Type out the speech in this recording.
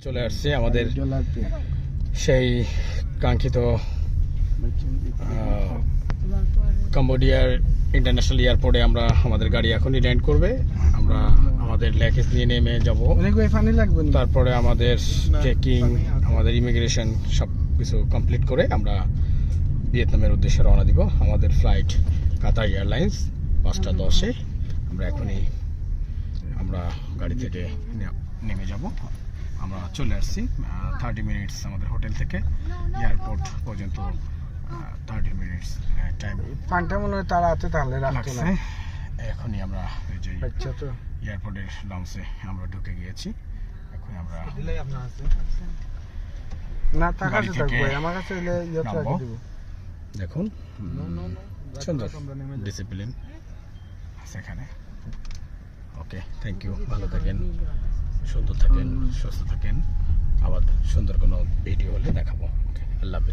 চলে আসছে আমাদের সেই কাঙ্ক্ষিত কম্বোডিয়ার ইন্টারন্যাশনাল এয়ারপোর্টে আমরা আমাদের গাড়ি এখনই ল্যান্ড করবে। আমরা আমাদের ল্যাগেজ নিয়ে নেমে যাব, তারপরে আমাদের চেকিং, আমাদের ইমিগ্রেশন সব কিছু কমপ্লিট করে আমরা ভিয়েতনামের উদ্দেশ্যে রওনা দিব। আমাদের ফ্লাইট কাতার এয়ারলাইন্স 5:10-এ। আমরা এখনই গাড়ি থেকে নেমে যাব। আমরা চলে আসছি 30 মিনিটস আমাদের হোটেল থেকে এয়ারপোর্ট পর্যন্ত 30 মিনিটস টাইম। পানটা মনে হয় তারা আছে, তাহলে রাখতো না। এখনই আমরা এই যে এয়ারপোর্টের লঞ্চে আমরা ঢুকে গিয়েছি। এখন আমরা না টাকা থাকবে আমার কাছে, দেখুন সুন্দর ডিসিপ্লিন সেখানে। ওকে, থ্যাংক ইউ। ভালো থাকেন, সুন্দর থাকেন, সুস্থ থাকেন। আবার সুন্দর কোনো ভিডিও হলে দেখা